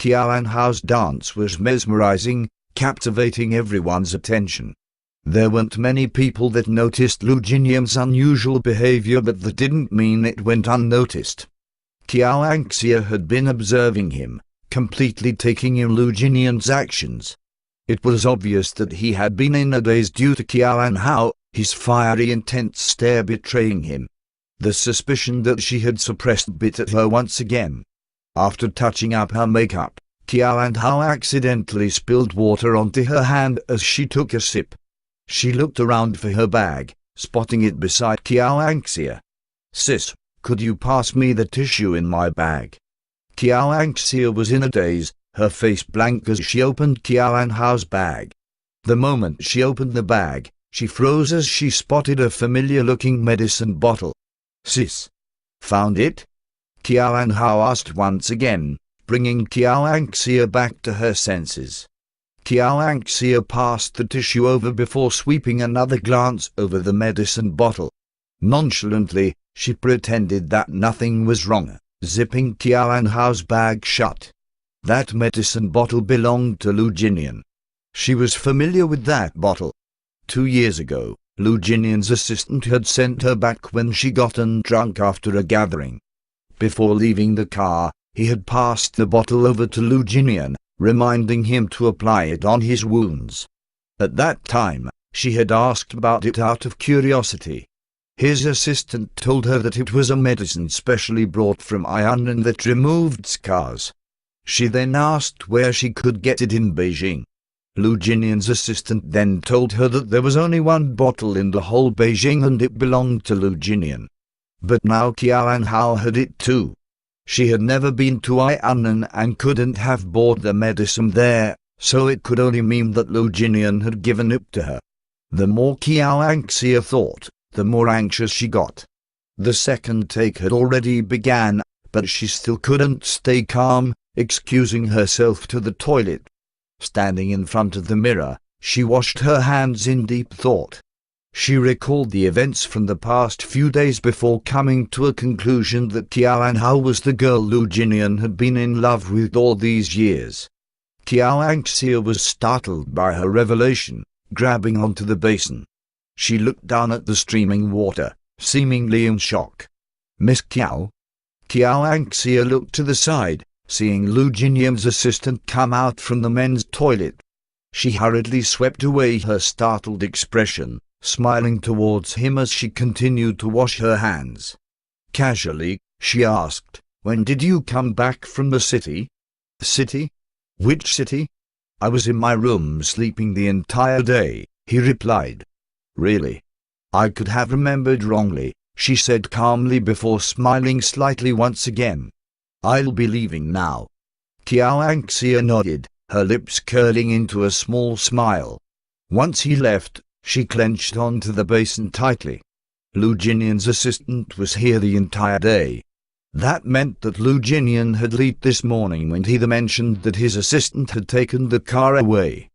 Qiao Hao's dance was mesmerizing, captivating everyone's attention. There weren't many people that noticed Lu Jinian's unusual behavior, but that didn't mean it went unnoticed. Qiao Anxia had been observing him, completely taking in Lu Jinian's actions. It was obvious that he had been in a daze due to Qiao Hao, his fiery, intense stare betraying him. The suspicion that she had suppressed bit at her once again. After touching up her makeup, Qiao Hao accidentally spilled water onto her hand as she took a sip. She looked around for her bag, spotting it beside Qiao Anxia. "Sis, could you pass me the tissue in my bag?" Qiao Anxia was in a daze, her face blank as she opened Qiao Hao's bag. The moment she opened the bag, she froze as she spotted a familiar-looking medicine bottle. "Sis, found it?" Qiao Hao asked once again, bringing Qiao Anxia back to her senses. Qiao Anxia passed the tissue over before sweeping another glance over the medicine bottle. Nonchalantly, she pretended that nothing was wrong, zipping Qiao Hao's bag shut. That medicine bottle belonged to Lu Jinian. She was familiar with that bottle. 2 years ago, Lu Jinian's assistant had sent her back when she gotten drunk after a gathering. Before leaving the car, he had passed the bottle over to Lu Jinian, reminding him to apply it on his wounds. At that time, she had asked about it out of curiosity. His assistant told her that it was a medicine specially brought from Yan'an that removed scars. She then asked where she could get it in Beijing. Lu Jinian's assistant then told her that there was only one bottle in the whole Beijing and it belonged to Lu Jinian. But now Qiao Hao had it too. She had never been to Yan'an and couldn't have bought the medicine there, so it could only mean that Lu Jinian had given it to her. The more Qiao Anxia thought, the more anxious she got. The second take had already begun, but she still couldn't stay calm, excusing herself to the toilet. Standing in front of the mirror, she washed her hands in deep thought. She recalled the events from the past few days before coming to a conclusion that Qiao Hao was the girl Lu Jinian had been in love with all these years. Qiao Anxia was startled by her revelation, grabbing onto the basin. She looked down at the streaming water, seemingly in shock. "Miss Qiao?" Qiao Anxia looked to the side, seeing Lu Jinian's assistant come out from the men's toilet. She hurriedly swept away her startled expression, smiling towards him as she continued to wash her hands. Casually, she asked, "When did you come back from the city?" "City? Which city?" "I was in my room sleeping the entire day," he replied. "Really? I could have remembered wrongly," she said calmly before smiling slightly once again. "I'll be leaving now." Qiao Anxia nodded, her lips curling into a small smile. Once he left, she clenched onto the basin tightly. Lu Jinian's assistant was here the entire day. That meant that Lu Jinian had left this morning when he mentioned that his assistant had taken the car away.